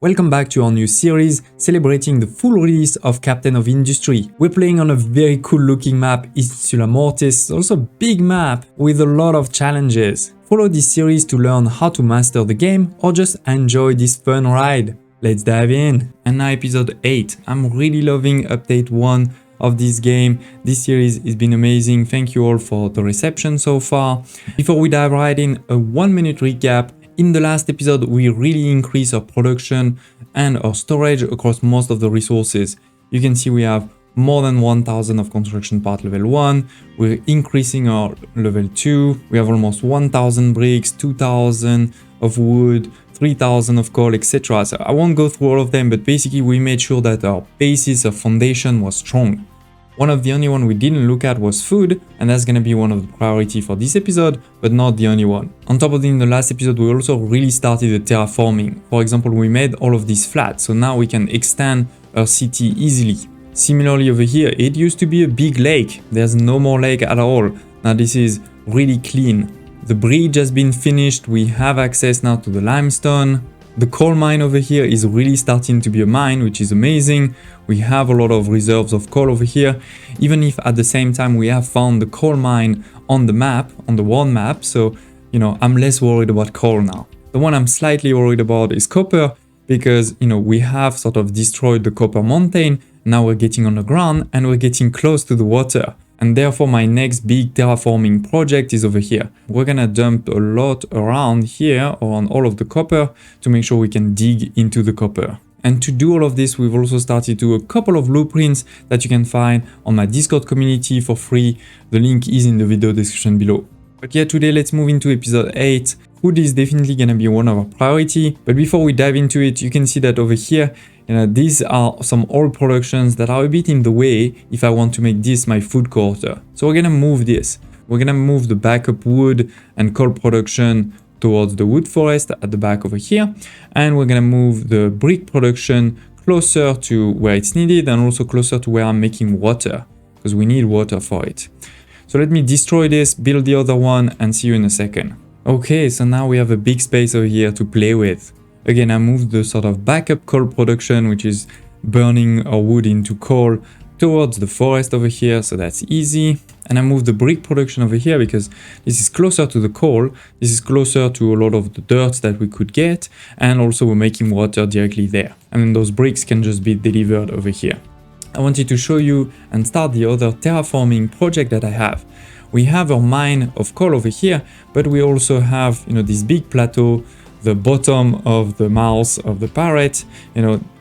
Welcome back to our new series celebrating the full release of Captain of Industry. We're playing on a very cool looking map, Insula Mortis, also a big map with a lot of challenges. Follow this series to learn how to master the game or just enjoy this fun ride. Let's dive in. And now episode 8. I'm really loving update 1 of this game. This series has been amazing. Thank you all for the reception so far. Before we dive right in, a 1-minute recap. In the last episode, we really increased our production and our storage across most of the resources. You can see we have more than 1000 of construction part level 1. We're increasing our level 2. We have almost 1000 bricks, 2000 of wood, 3000 of coal, etc. So I won't go through all of them, but basically we made sure that our basis of foundation was strong. One of the only one we didn't look at was food, and that's gonna be one of the priority for this episode, but not the only one. On top of it, in the last episode, we also really started the terraforming. For example, we made all of this flat, so now we can extend our city easily. Similarly over here, it used to be a big lake. There's no more lake at all. Now this is really clean. The bridge has been finished. We have access now to the limestone. The coal mine over here is really starting to be a mine, which is amazing. We have a lot of reserves of coal over here, even if at the same time we have found the coal mine on the map, on the world map. So, I'm less worried about coal now. The one I'm slightly worried about is copper, because, we have sort of destroyed the copper mountain. Now we're getting on the ground and we're getting close to the water. And therefore my next big terraforming project is over here. We're gonna dump a lot around here on all of the copper to make sure we can dig into the copper. And to do all of this, we've also started to do a couple of blueprints that you can find on my Discord community for free. The link is in the video description below. But yeah, today let's move into episode 8. Food is definitely gonna be one of our priority. But before we dive into it, you can see that over here, these are some old productions that are a bit in the way if I want to make this my food quarter. So we're gonna move this. We're gonna move the backup wood and coal production towards the wood forest at the back over here. And we're gonna move the brick production closer to where it's needed and also closer to where I'm making water, because we need water for it. So let me destroy this, build the other one, and see you in a second. Okay, so now we have a big space over here to play with. Again, I moved the sort of backup coal production, which is burning our wood into coal, towards the forest over here, so that's easy. And I moved the brick production over here because this is closer to the coal, this is closer to a lot of the dirt that we could get, and also we're making water directly there. And then those bricks can just be delivered over here. I wanted to show you and start the other terraforming project that I have. We have our mine of coal over here, but we also have, this big plateau, the bottom of the mouth of the parrot,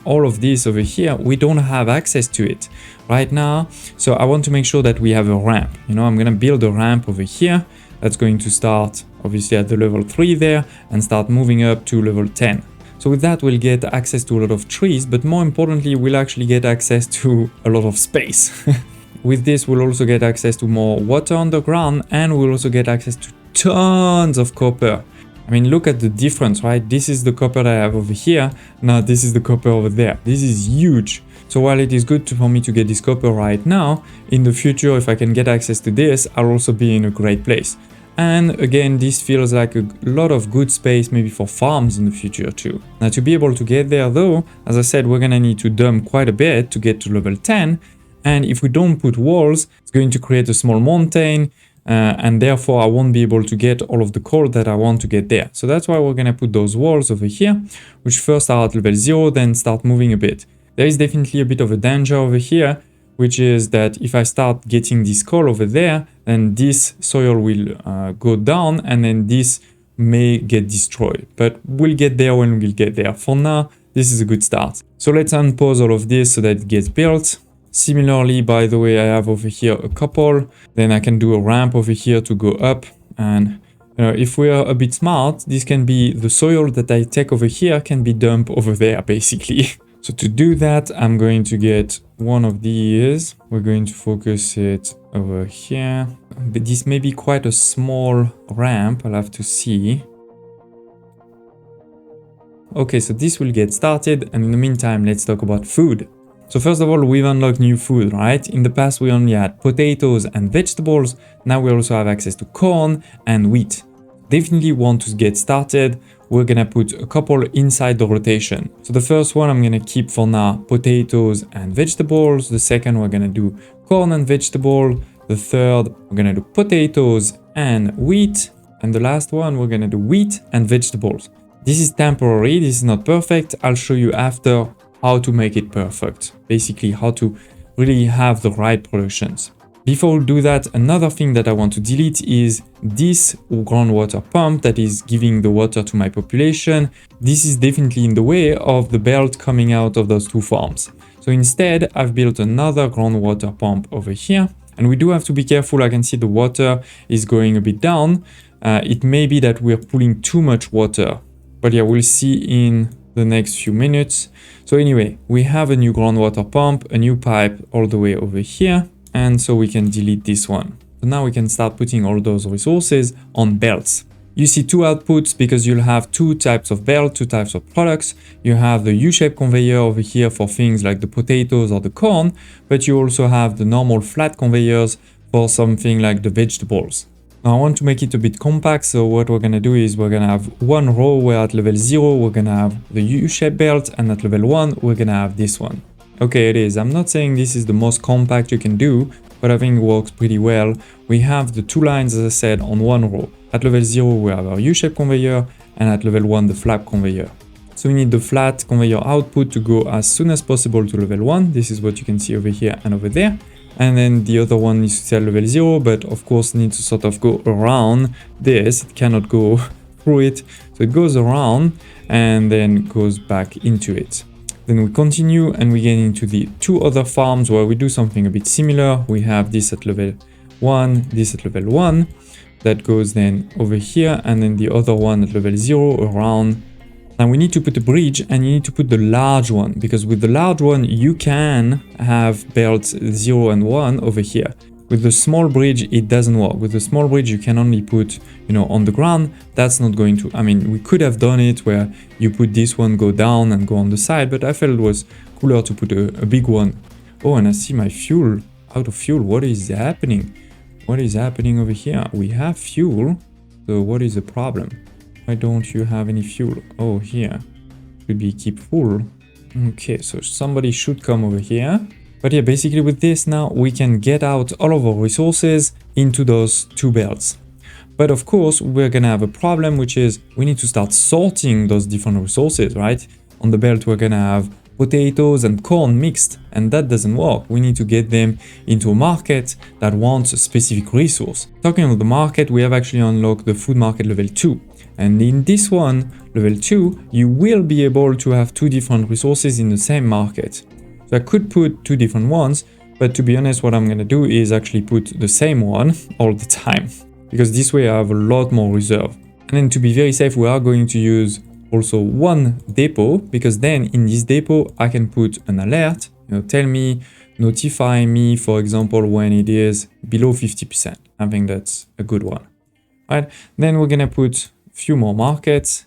all of this over here, we don't have access to it right now. So I want to make sure that we have a ramp. I'm gonna build a ramp over here that's going to start obviously at the level 3 there and start moving up to level 10. So with that, we'll get access to a lot of trees, but more importantly, we'll actually get access to a lot of space. With this, we'll also get access to more water underground, and we'll also get access to tons of copper. I mean, look at the difference, right? This is the copper that I have over here. Now this is the copper over there. This is huge. So while it is good for me to get this copper right now, in the future, if I can get access to this, I'll also be in a great place. And again, this feels like a lot of good space maybe for farms in the future too. Now to be able to get there though, as I said, we're gonna need to dump quite a bit to get to level 10. And if we don't put walls, it's going to create a small mountain. And therefore I won't be able to get all of the coal that I want to get there. So that's why we're gonna put those walls over here, which first are at level 0, then start moving a bit. There is definitely a bit of a danger over here, which is that if I start getting this coal over there, then this soil will go down and then this may get destroyed. But we'll get there when we'll get there. For now, this is a good start. So let's unpause all of this so that it gets built. Similarly, by the way, I have over here a couple, then I can do a ramp over here to go up. And if we are a bit smart, this can be the soil that I take over here can be dumped over there basically. So to do that, I'm going to get one of these. We're going to focus it over here. But this may be quite a small ramp, I'll have to see. Okay, so this will get started, and in the meantime, let's talk about food. So first of all, we've unlocked new food, right? In the past, we only had potatoes and vegetables. Now we also have access to corn and wheat. Definitely want to get started we're gonna put a couple inside the rotation. So the first one I'm gonna keep for now potatoes and vegetables. The second we're gonna do corn and vegetable. The third we're gonna do potatoes and wheat. And the last one we're gonna do wheat and vegetables. This is temporary, this is not perfect. I'll show you after how to make it perfect. Basically how to really have the right productions. Before we do that, another thing that I want to delete is this groundwater pump that is giving the water to my population. This is definitely in the way of the belt coming out of those two farms. So instead, I've built another groundwater pump over here. And we do have to be careful. I can see the water is going a bit down. It may be that we're pulling too much water. But yeah, we'll see in the next few minutes. So anyway, we have a new groundwater pump, a new pipe all the way over here. And so we can delete this one. So now we can start putting all those resources on belts. You see two outputs because you'll have two types of belt, two types of products. You have the U-shaped conveyor over here for things like the potatoes or the corn, but you also have the normal flat conveyors for something like the vegetables. Now I want to make it a bit compact, so what we're gonna do is we're gonna have one row where at level 0 we're gonna have the U-shaped belt, and at level 1 we're gonna have this one. Okay, it is. I'm not saying this is the most compact you can do, but I think it works pretty well. We have the two lines, as I said, on one row. At level 0 we have our U-shaped conveyor, and at level 1 the flat conveyor. So we need the flat conveyor output to go as soon as possible to level 1. This is what you can see over here and over there. And then the other one needs to stay at level 0, but of course needs to sort of go around this. It cannot go through it. So it goes around and then goes back into it. Then we continue and we get into the two other farms where we do something a bit similar. We have this at level 1, this at level 1. That goes then over here, and then the other one at level 0 around. Now we need to put a bridge, and you need to put the large one, because with the large one you can have belts 0 and 1 over here. With the small bridge it doesn't work. With the small bridge you can only put, you know, on the ground. That's not going to, I mean, we could have done it where you put this one go down and go on the side, but I felt it was cooler to put a big one. Oh, and I see my fuel out of fuel. What is happening? What is happening over here? We have fuel, so what is the problem? Why don't you have any fuel? Oh, here. Should be keep full. Okay, so somebody should come over here. But yeah, basically with this now, we can get out all of our resources into those two belts. But of course, we're gonna have a problem, which is we need to start sorting those different resources, right? On the belt, we're gonna have potatoes and corn mixed, and that doesn't work. We need to get them into a market that wants a specific resource. Talking about the market, we have actually unlocked the food market level 2. And in this one, level 2, you will be able to have two different resources in the same market. So I could put two different ones, but to be honest, what I'm gonna do is actually put the same one all the time, because this way I have a lot more reserve. And then to be very safe, we are going to use also one depot, because then in this depot I can put an alert, you know, tell me, notify me, for example, when it is below 50%. I think that's a good one. Right, then we're gonna put a few more markets,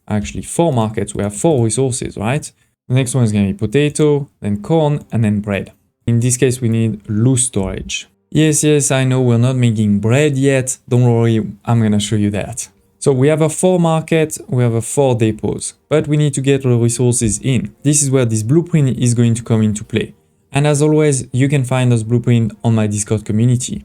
actually 4 markets. We have 4 resources, right? The next one is gonna be potato, then corn, and then bread. In this case, we need loose storage. Yes, I know we're not making bread yet. Don't worry, I'm gonna show you that. So we have a 4 market, we have a 4 depots, but we need to get the resources in. This is where this blueprint is going to come into play. And as always, you can find this blueprint on my Discord community.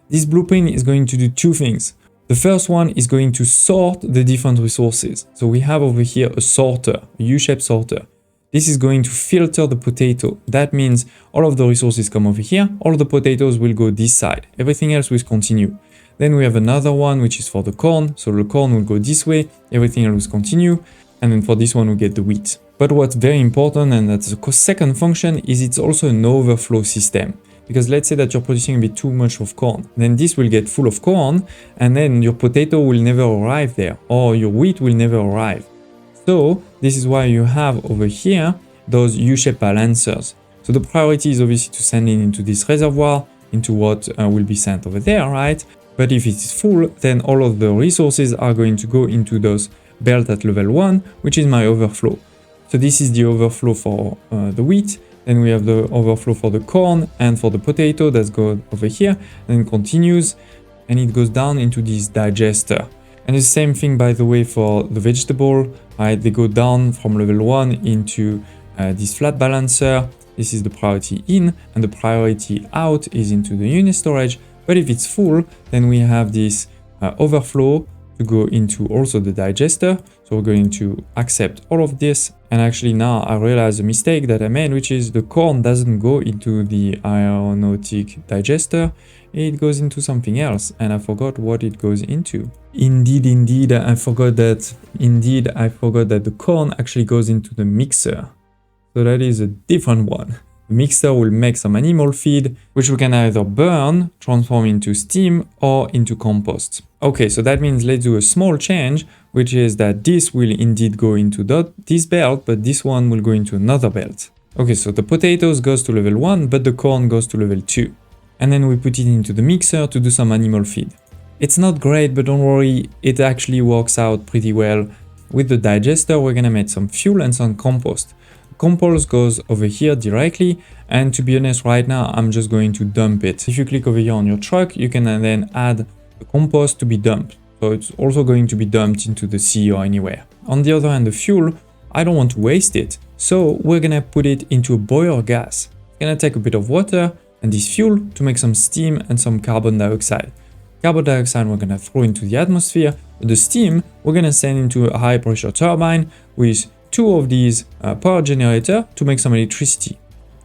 This blueprint is going to do 2 things. The first one is going to sort the different resources. So we have over here a sorter, a U-shaped sorter. This is going to filter the potato. That means all of the resources come over here, all of the potatoes will go this side. Everything else will continue. Then we have another one, which is for the corn. So the corn will go this way, everything else will continue. And then for this one, we get the wheat. But what's very important, and that's the second function, is it's also an overflow system. Because let's say that you're producing a bit too much of corn. Then this will get full of corn, and then your potato will never arrive there, or your wheat will never arrive. So this is why you have over here those U-shaped balancers. So the priority is obviously to send it into this reservoir, into what will be sent over there, right? But if it is full, then all of the resources are going to go into those belt at level 1, which is my overflow. So this is the overflow for the wheat. Then we have the overflow for the corn and for the potato that goes over here, and then continues, and it goes down into this digester. And the same thing, by the way, for the vegetable, right? They go down from level 1 into this flat balancer. This is the priority in, and the priority out is into the unit storage. But if it's full, then we have this overflow to go into also the digester. So we're going to accept all of this. And actually now I realize a mistake that I made, which is the corn doesn't go into the aeronautic digester. It goes into something else, and I forgot what it goes into. Indeed, I forgot that the corn actually goes into the mixer. So that is a different one. The mixer will make some animal feed, which we can either burn, transform into steam, or into compost. Okay, so that means let's do a small change, which is that this will indeed go into this belt, but this one will go into another belt. Okay, so the potatoes goes to level 1, but the corn goes to level 2. And then we put it into the mixer to do some animal feed. It's not great, but don't worry, it actually works out pretty well. With the digester, we're gonna make some fuel and some compost. Compost goes over here directly, and to be honest, right now I'm just going to dump it. If you click over here on your truck, you can then add the compost to be dumped. So it's also going to be dumped into the sea or anywhere. On the other hand, the fuel, I don't want to waste it, so we're gonna put it into a boiler gas. It's gonna take a bit of water and this fuel to make some steam and some carbon dioxide. Carbon dioxide we're gonna throw into the atmosphere. The steam we're gonna send into a high pressure turbine with 2 of these power generator to make some electricity.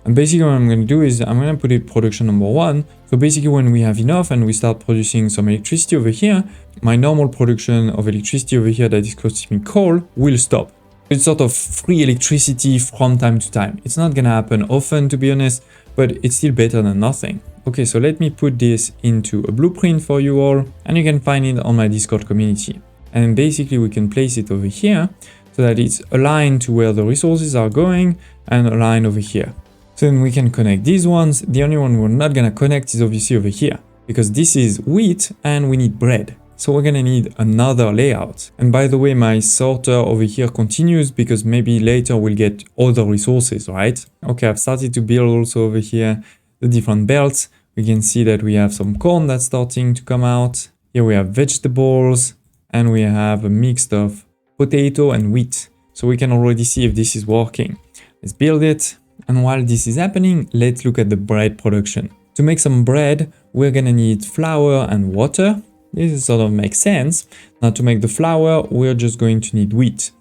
And basically what I'm going to do is I'm going to put it production number 1. So basically when we have enough and we start producing some electricity over here, my normal production of electricity over here that is costing me coal will stop. It's sort of free electricity from time to time. It's not going to happen often, to be honest, but it's still better than nothing. Okay, so let me put this into a blueprint for you all, and you can find it on my Discord community. And basically we can place it over here so that it's aligned to where the resources are going and aligned over here. So then we can connect these ones. The only one we're not gonna connect is obviously over here, because this is wheat and we need bread. So we're gonna need another layout. And by the way, my sorter over here continues because maybe later we'll get other resources, right? Okay, I've started to build also over here the different belts. We can see that we have some corn that's starting to come out. Here we have vegetables, and we have a mix of potato and wheat. So we can already see if this is working. Let's build it. And while this is happening, let's look at the bread production. To make some bread, we're gonna need flour and water. This sort of makes sense. Now to make the flour, we're just going to need wheat.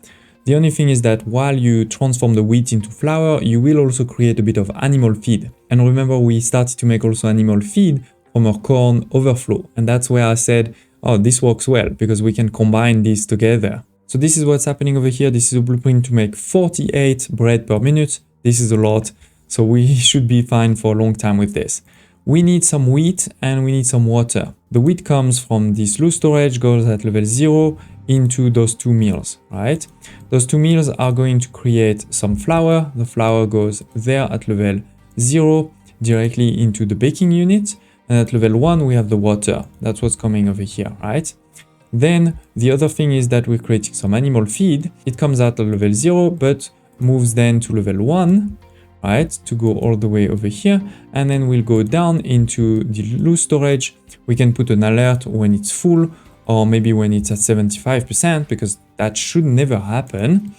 The only thing is that while you transform the wheat into flour, you will also create a bit of animal feed. And remember, we started to make also animal feed from our corn overflow. And that's where I said, oh, this works well because we can combine these together. So this is what's happening over here. This is a blueprint to make 48 bread per minute. This is a lot, so we should be fine for a long time with this. We need some wheat and we need some water. The wheat comes from this loose storage, goes at level 0 into those 2 mills, right? Those 2 mills are going to create some flour. The flour goes there at level 0 directly into the baking unit. And at level 1, we have the water. That's what's coming over here, right? Then the other thing is that we're creating some animal feed. It comes out at level 0, but moves then to level 1, right? To go all the way over here. And then we'll go down into the loose storage. We can put an alert when it's full, or maybe when it's at 75%, because that should never happen,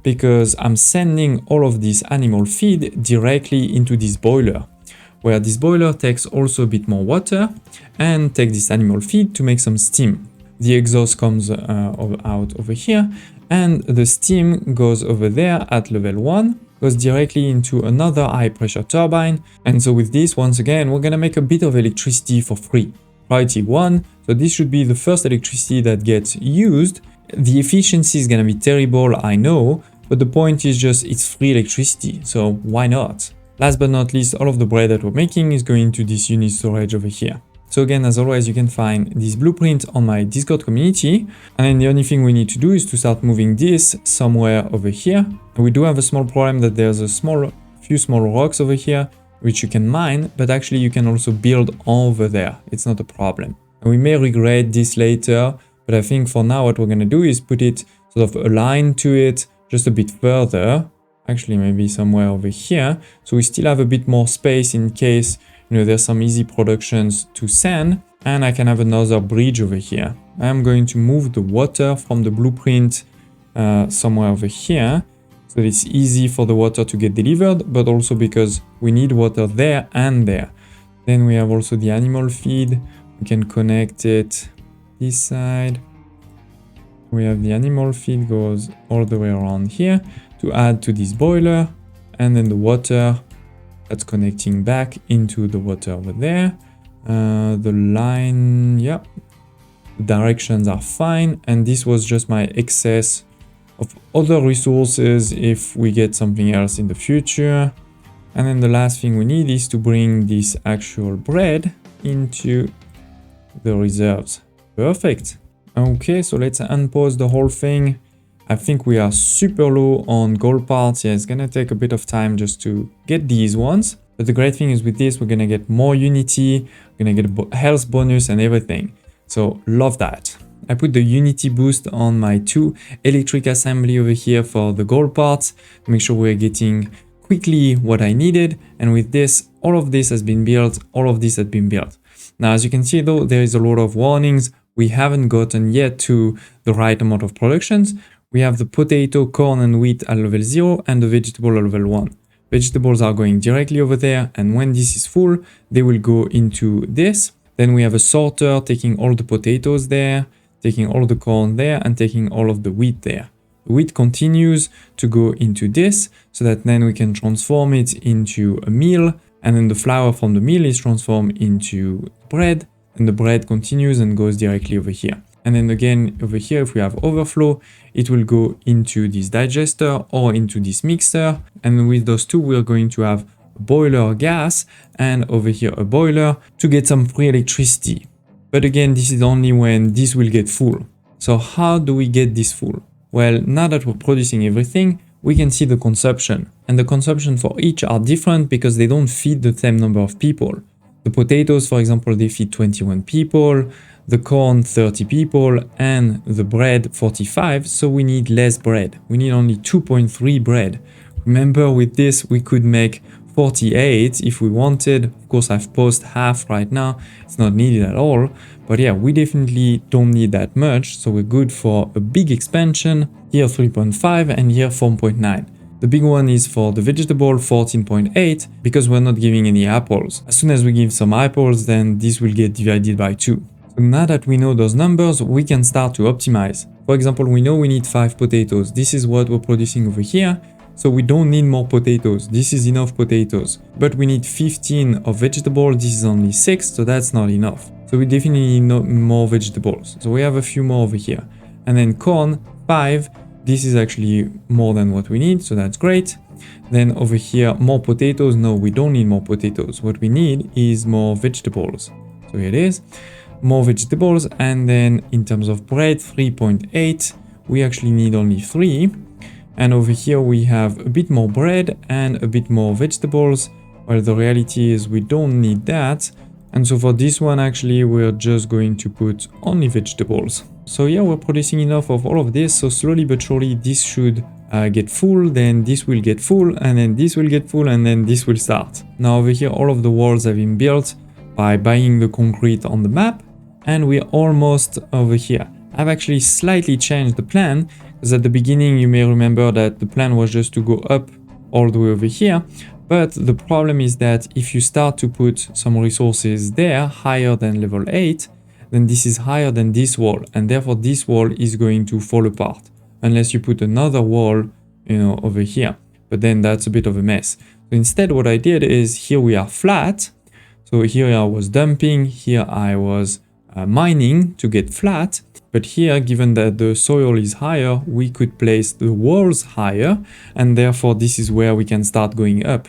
because I'm sending all of this animal feed directly into this boiler, where this boiler takes also a bit more water and take this animal feed to make some steam. The exhaust comes out over here, and the steam goes over there at level 1, goes directly into another high pressure turbine. And so with this, once again, we're gonna make a bit of electricity for free. Priority 1, so this should be the first electricity that gets used. The efficiency is gonna be terrible, I know, but the point is just it's free electricity, so why not? Last but not least, all of the bread that we're making is going to this unit storage over here. So again, as always, you can find this blueprint on my Discord community. And then the only thing we need to do is to start moving this somewhere over here. And we do have a small problem that there's a few small rocks over here, which you can mine, but actually you can also build over there. It's not a problem. And we may regret this later, but I think for now what we're gonna do is put it sort of aligned to it just a bit further. Actually, maybe somewhere over here. So we still have a bit more space in case, you know, there's some easy productions to send, and I can have another bridge over here. I'm going to move the water from the blueprint somewhere over here. So it's easy for the water to get delivered, but also because we need water there and there. Then we have also the animal feed. We can connect it this side. We have the animal feed goes all the way around here to add to this boiler. And then the water that's connecting back into the water over there. The line, yeah, the directions are fine. And this was just my excess of other resources if we get something else in the future. And then the last thing we need is to bring this actual bread into the reserves. Perfect. Okay, so let's unpause the whole thing. I think we are super low on gold parts. Yeah, it's gonna take a bit of time just to get these ones. But the great thing is with this, we're gonna get more unity, we're gonna get a health bonus and everything. So love that. I put the unity boost on my 2 electric assembly over here for the gold parts to make sure we're getting quickly what I needed. And with this, all of this has been built, all of this has been built. Now, as you can see though, there is a lot of warnings. We haven't gotten yet to the right amount of productions. We have the potato, corn and wheat at level 0 and the vegetable at level 1. Vegetables are going directly over there, and when this is full, they will go into this. Then we have a sorter taking all the potatoes there, taking all the corn there, and taking all of the wheat there. The wheat continues to go into this, so that then we can transform it into a meal, and then the flour from the meal is transformed into bread, and the bread continues and goes directly over here. And then again, over here, if we have overflow, it will go into this digester or into this mixer. And with those two, we're going to have a boiler gas and over here a boiler to get some free electricity. But again, this is only when this will get full. So how do we get this full? Well, now that we're producing everything, we can see the consumption. And the consumption for each are different because they don't feed the same number of people. The potatoes, for example, they feed 21 people, the corn 30 people, and the bread 45, so we need less bread. We need only 2.3 bread. Remember, with this, we could make 48 if we wanted. Of course, I've paused half right now. It's not needed at all. But yeah, we definitely don't need that much, so we're good for a big expansion. Here 3.5 and here 4.9. The big one is for the vegetable 14.8 because we're not giving any apples. As soon as we give some apples, then this will get divided by 2. So now that we know those numbers, we can start to optimize. For example, we know we need 5 potatoes. This is what we're producing over here. So we don't need more potatoes. This is enough potatoes. But we need 15 of vegetable. This is only 6, so that's not enough. So we definitely need more vegetables. So we have a few more over here. And then corn, 5. This is actually more than what we need, so that's great. Then over here, more potatoes. No, we don't need more potatoes. What we need is more vegetables. So here it is, more vegetables. And then in terms of bread, 3.8. We actually need only 3. And over here, we have a bit more bread and a bit more vegetables. Well, the reality is we don't need that. And so for this one, actually, we're just going to put only vegetables. So yeah, we're producing enough of all of this. So slowly but surely, this should get full, then this will get full, and then this will get full, and then this will start. Now over here, all of the walls have been built by buying the concrete on the map, and we're almost over here. I've actually slightly changed the plan, because at the beginning, you may remember that the plan was just to go up all the way over here. But the problem is that if you start to put some resources there higher than level 8, then this is higher than this wall, and therefore this wall is going to fall apart unless you put another wall, over here. But then that's a bit of a mess. So instead, what I did is here we are flat. So here I was dumping, here I was mining to get flat. But here, given that the soil is higher, we could place the walls higher, and therefore this is where we can start going up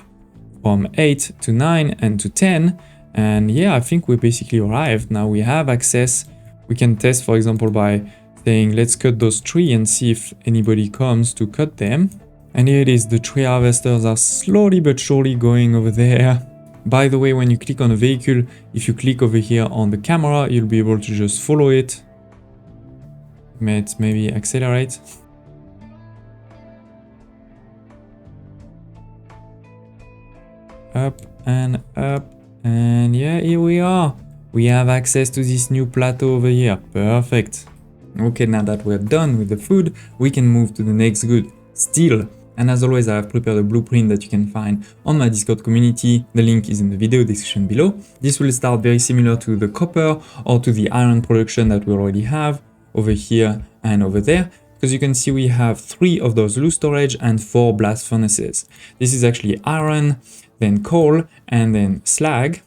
from 8 to 9 and to 10. And yeah, I think we basically arrived. Now we have access. We can test, for example, by saying, let's cut those trees and see if anybody comes to cut them. And here it is. The tree harvesters are slowly but surely going over there. By the way, when you click on a vehicle, if you click over here on the camera, you'll be able to just follow it. Let's maybe accelerate. Up and up. And yeah, here we are. We have access to this new plateau over here. Perfect. Okay, now that we're done with the food, we can move to the next good, steel. And as always, I have prepared a blueprint that you can find on my Discord community. The link is in the video description below. This will start very similar to the copper or to the iron production that we already have over here and over there. Because you can see we have 3 of those loose storage and 4 blast furnaces. This is actually iron, then coal, and then slag.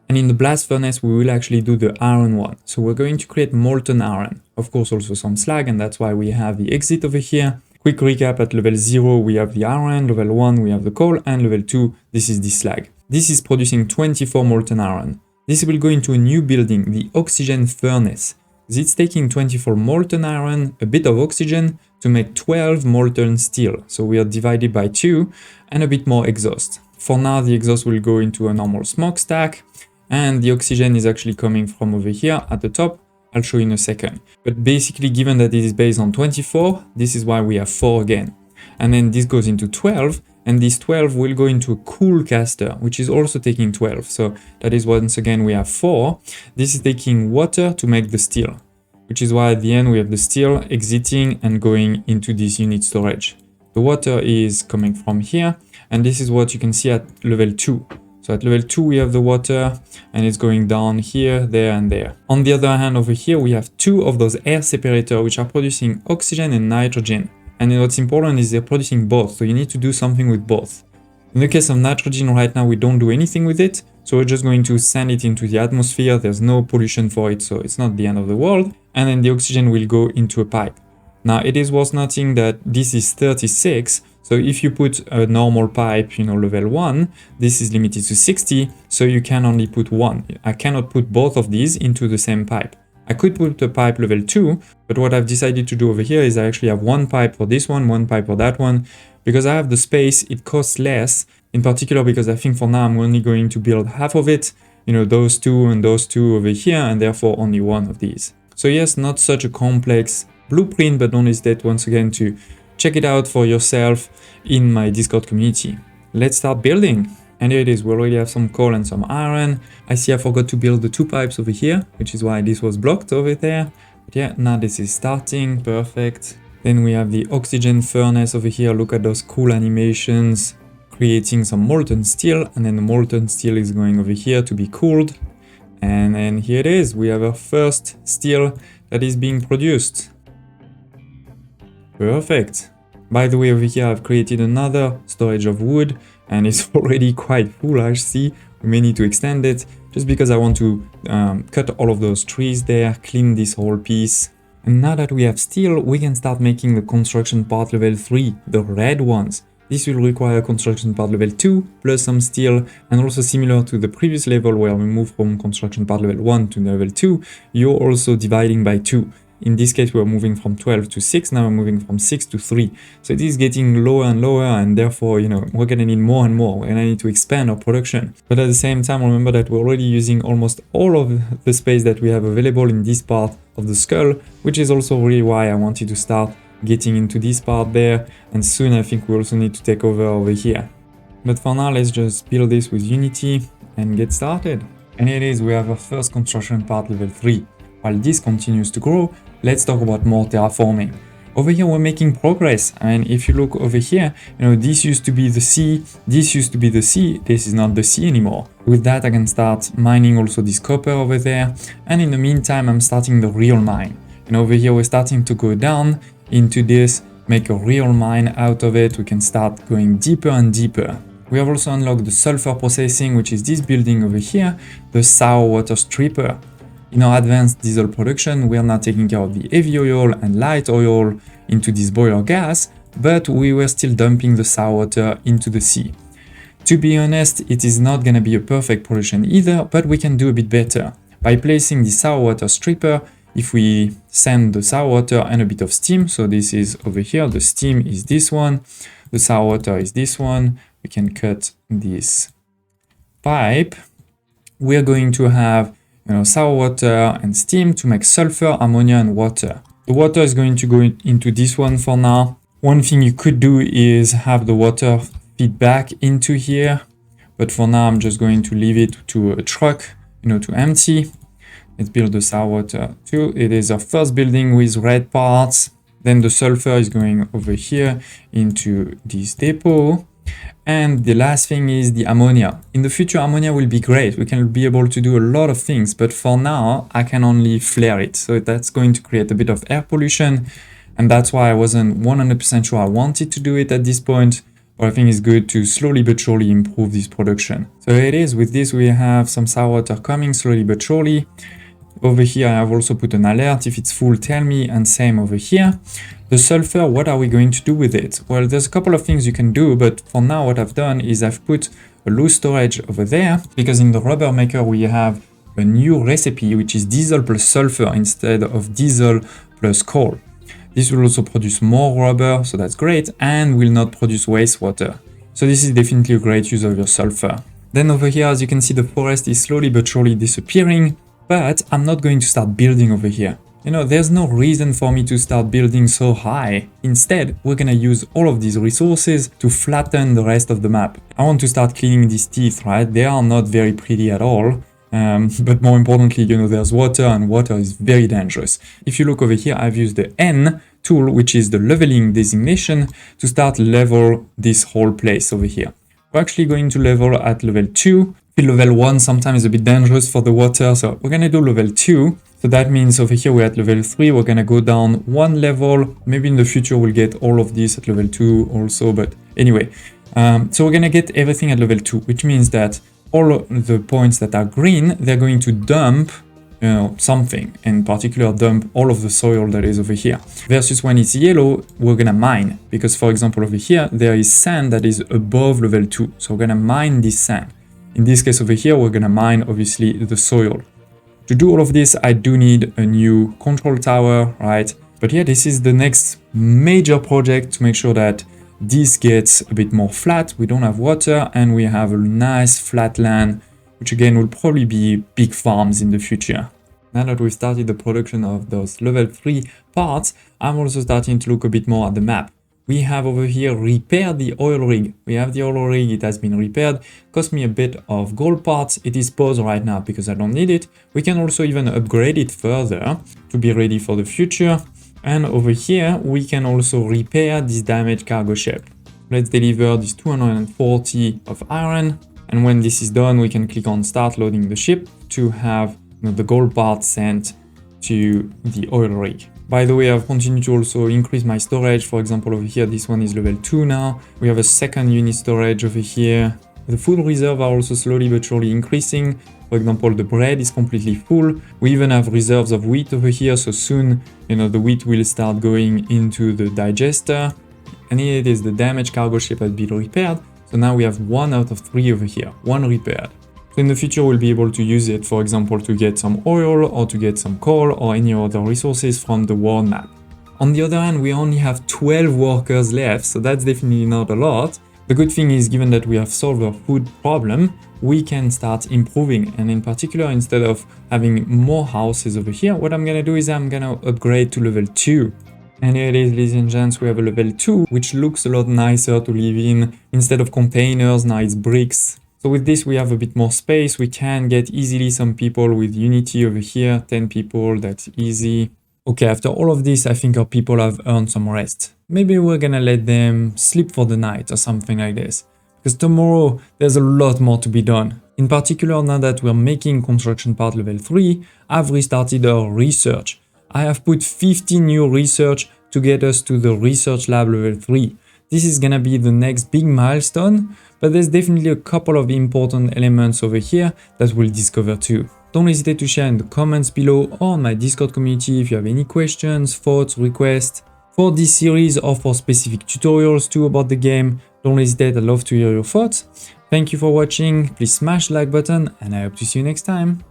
And in the blast furnace, we will actually do the iron one. So we're going to create molten iron. Of course, also some slag, and that's why we have the exit over here. Quick recap, at level 0, we have the iron, level 1, we have the coal, and level 2, this is the slag. This is producing 24 molten iron. This will go into a new building, the oxygen furnace. It's taking 24 molten iron, a bit of oxygen, to make 12 molten steel. So we are divided by 2, and a bit more exhaust. For now, the exhaust will go into a normal smokestack. And the oxygen is actually coming from over here at the top. I'll show you in a second. But basically, given that it is based on 24, this is why we have 4 again. And then this goes into 12, and this 12 will go into a cool caster, which is also taking 12. So that is once again we have 4. This is taking water to make the steel, which is why at the end we have the steel exiting and going into this unit storage. The water is coming from here, and this is what you can see at level 2. So at level 2 we have the water, and it's going down here, there and there. On the other hand, over here we have 2 of those air separators which are producing oxygen and nitrogen. And what's important is they're producing both, so you need to do something with both. In the case of nitrogen right now we don't do anything with it, so we're just going to send it into the atmosphere. There's no pollution for it, so it's not the end of the world. And then the oxygen will go into a pipe. Now it is worth noting that this is 36, so if you put a normal pipe, level 1, this is limited to 60, so you can only put 1. I cannot put both of these into the same pipe. I could put a pipe level 2, but what I've decided to do over here is I actually have 1 pipe for this one pipe for that one. Because I have the space, it costs less, in particular because I think for now I'm only going to build half of it, those 2 and those 2 over here, and therefore only 1 of these. So yes, not such a complex blueprint, but don't hesitate once again to check it out for yourself in my Discord community. Let's start building. And here it is, we already have some coal and some iron. I see I forgot to build the 2 pipes over here, which is why this was blocked over there. But yeah, now this is starting, perfect. Then we have the oxygen furnace over here. Look at those cool animations, creating some molten steel, and then the molten steel is going over here to be cooled. And then here it is, we have our first steel that is being produced. Perfect. By the way, over here I've created another storage of wood, and it's already quite full, I see. We may need to extend it, just because I want to cut all of those trees there, clean this whole piece. And now that we have steel, we can start making the construction part level 3, the red ones. This will require construction part level 2 plus some steel, and also similar to the previous level where we moved from construction part level 1 to level 2, you're also dividing by 2. In this case, we're moving from 12 to 6, now we're moving from 6 to 3. So it is getting lower and lower, and therefore, we're gonna need more and more. We're gonna need to expand our production. But at the same time, remember that we're already using almost all of the space that we have available in this part of the skull, which is also really why I wanted to start getting into this part there, and soon I think we also need to take over here. But for now, let's just build this with Unity and get started. And here it is, we have our first construction part level 3. While this continues to grow, let's talk about more terraforming. Over here we're making progress, and if you look over here, this used to be the sea, this used to be the sea, this is not the sea anymore. With that I can start mining also this copper over there, and in the meantime I'm starting the real mine. And over here we're starting to go down into this, make a real mine out of it. We can start going deeper and deeper. We have also unlocked the sulfur processing, which is this building over here, the sour water stripper. In our advanced diesel production, we are now taking care of the heavy oil and light oil into this boiler gas, but we were still dumping the sour water into the sea. To be honest, it is not gonna be a perfect production either, but we can do a bit better. By placing the sour water stripper, if we send the sour water and a bit of steam, so this is over here, the steam is this one, the sour water is this one, we can cut this pipe. We're going to have sour water and steam to make sulfur, ammonia and water. The water is going to go into this one for now. One thing you could do is have the water feed back into here, but for now I'm just going to leave it to a truck, to empty. Let's build the sour water too. It is our first building with red parts. Then the sulfur is going over here into this depot. And the last thing is the ammonia. In the future, ammonia will be great. We can be able to do a lot of things, but for now, I can only flare it. So that's going to create a bit of air pollution. And that's why I wasn't 100% sure I wanted to do it at this point. But I think it's good to slowly but surely improve this production. So it is, with this, we have some sour water coming slowly but surely. Over here, I have also put an alert. If it's full, tell me, and same over here. The sulfur, what are we going to do with it? Well, there's a couple of things you can do, but for now, what I've done is I've put a low storage over there, because in the rubber maker, we have a new recipe, which is diesel plus sulfur instead of diesel plus coal. This will also produce more rubber, so that's great, and will not produce wastewater. So this is definitely a great use of your sulfur. Then over here, as you can see, the forest is slowly but surely disappearing. But I'm not going to start building over here. You know, there's no reason for me to start building so high. Instead, we're gonna use all of these resources to flatten the rest of the map. I want to start cleaning these teeth, right? They are not very pretty at all. But more importantly, you know, there's water, and water is very dangerous. If you look over here, I've used the N tool, which is the leveling designation, to start level this whole place over here. We're actually going to level at level 2. Level 1 sometimes is a bit dangerous for the water, so we're gonna do level 2. So that means over here we're at level 3, we're gonna go down 1 level. Maybe in the future we'll get all of this at level 2 also, but anyway. So we're gonna get everything at level 2, which means that all the points that are green, they're going to dump something, in particular dump all of the soil that is over here. Versus when it's yellow, we're gonna mine, because for example over here, there is sand that is above level 2. So we're gonna mine this sand. In this case over here, we're gonna mine obviously the soil. To do all of this, I do need a new control tower, right? But yeah, this is the next major project to make sure that this gets a bit more flat. We don't have water and we have a nice flat land, which again will probably be big farms in the future. Now that we've started the production of those level 3 parts, I'm also starting to look a bit more at the map. We have over here repaired the oil rig. We have the oil rig, it has been repaired. Cost me a bit of gold parts. It is paused right now because I don't need it. We can also even upgrade it further to be ready for the future. And over here, we can also repair this damaged cargo ship. Let's deliver this 240 of iron. And when this is done, we can click on start loading the ship to have the gold parts sent to the oil rig. By the way, I've continued to also increase my storage. For example, over here, this one is level 2 now. We have a second unit storage over here. The food reserve are also slowly but surely increasing. For example, the bread is completely full. We even have reserves of wheat over here. So soon, you know, the wheat will start going into the digester. And here it is, the damaged cargo ship has been repaired. So now we have 1 out of 3 over here, 1 repaired. So in the future, we'll be able to use it, for example, to get some oil or to get some coal or any other resources from the world map. On the other hand, we only have 12 workers left, so that's definitely not a lot. The good thing is, given that we have solved our food problem, we can start improving. And in particular, instead of having more houses over here, what I'm gonna do is I'm gonna upgrade to level 2. And here it is, ladies and gents, we have a level 2, which looks a lot nicer to live in. Instead of containers, now it's bricks. So with this, we have a bit more space. We can get easily some people with Unity over here, 10 people, that's easy. Okay, after all of this, I think our people have earned some rest. Maybe we're gonna let them sleep for the night or something like this. Because tomorrow, there's a lot more to be done. In particular, now that we're making construction part level 3, I've restarted our research. I have put 50 new research to get us to the research lab level 3. This is gonna be the next big milestone, but there's definitely a couple of important elements over here that we'll discover too. Don't hesitate to share in the comments below or on my Discord community if you have any questions, thoughts, requests for this series or for specific tutorials too about the game. Don't hesitate, I'd love to hear your thoughts. Thank you for watching, please smash the like button and I hope to see you next time.